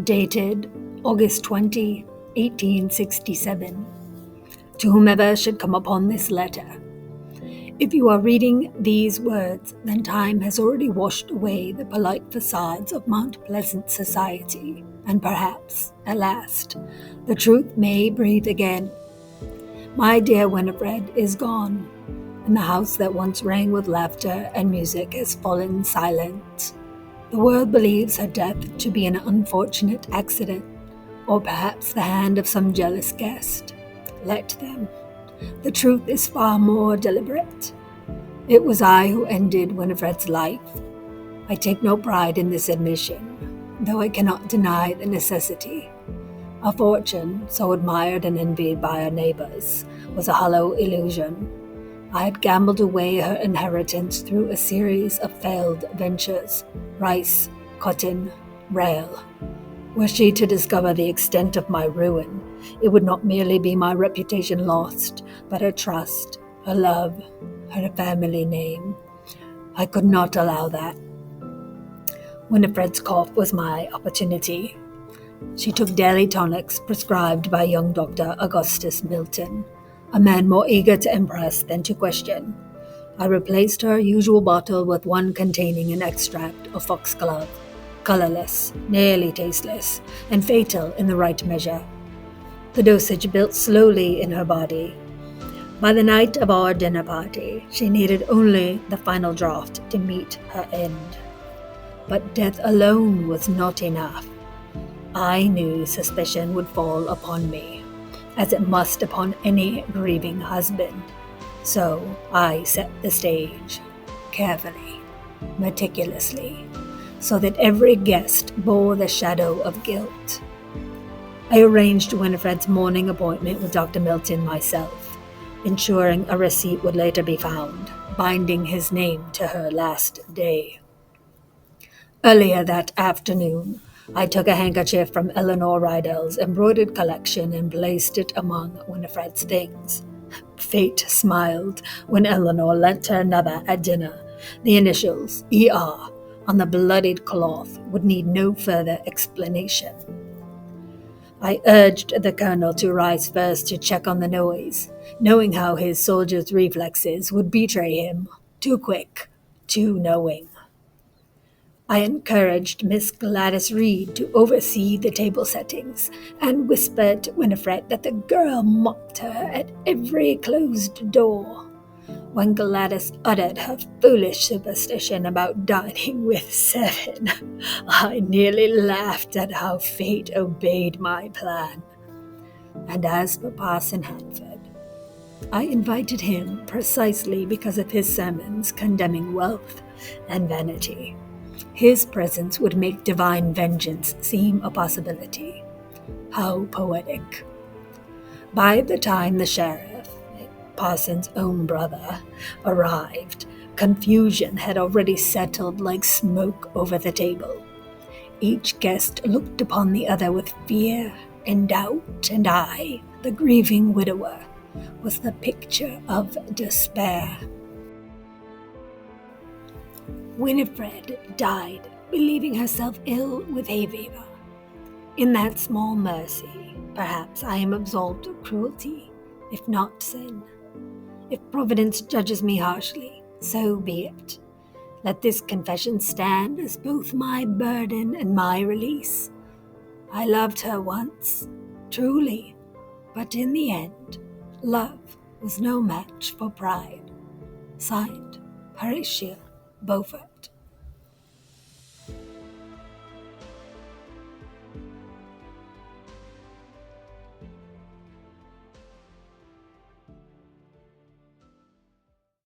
Dated August 20, 1867. To whomever should come upon this letter. If you are reading these words, then time has already washed away the polite facades of Mount Pleasant society, and perhaps, at last, the truth may breathe again. My dear Winifred is gone, and the house that once rang with laughter and music has fallen silent. The world believes her death to be an unfortunate accident, or perhaps the hand of some jealous guest. Let them. The truth is far more deliberate. It was I who ended Winifred's life. I take no pride in this admission, though I cannot deny the necessity. A fortune, so admired and envied by our neighbors, was a hollow illusion. I had gambled away her inheritance through a series of failed ventures: rice, cotton, rail. Were she to discover the extent of my ruin, it would not merely be my reputation lost, but her trust, her love, her family name. I could not allow that. Winifred's cough was my opportunity. She took daily tonics prescribed by young Dr. Augustus Milton, a man more eager to impress than to question. I replaced her usual bottle with one containing an extract of foxglove, colorless, nearly tasteless, and fatal in the right measure. The dosage built slowly in her body. By the night of our dinner party, she needed only the final draught to meet her end. But death alone was not enough. I knew suspicion would fall upon me, as it must upon any grieving husband. So I set the stage, carefully, meticulously, so that every guest bore the shadow of guilt. I arranged Winifred's morning appointment with Dr. Milton myself, ensuring a receipt would later be found, binding his name to her last day. Earlier that afternoon, I took a handkerchief from Eleanor Rydell's embroidered collection and placed it among Winifred's things. Fate smiled when Eleanor lent her another at dinner. The initials, E.R., on the bloodied cloth would need no further explanation. I urged the colonel to rise first to check on the noise, knowing how his soldier's reflexes would betray him. Too quick, too knowing. I encouraged Miss Gladys Reed to oversee the table settings and whispered to Winifred that the girl mocked her at every closed door. When Gladys uttered her foolish superstition about dining with 7, I nearly laughed at how fate obeyed my plan. And as for Parson Hanford, I invited him precisely because of his sermons condemning wealth and vanity. His presence would make divine vengeance seem a possibility. How poetic. By the time the sheriff, Parson's own brother, arrived, confusion had already settled like smoke over the table. Each guest looked upon the other with fear and doubt, and I, the grieving widower, was the picture of despair. Winifred died, believing herself ill with hay fever. In that small mercy, perhaps I am absolved of cruelty, if not sin. If Providence judges me harshly, so be it. Let this confession stand as both my burden and my release. I loved her once, truly, but in the end, love was no match for pride. Signed, Horatio Beaufort.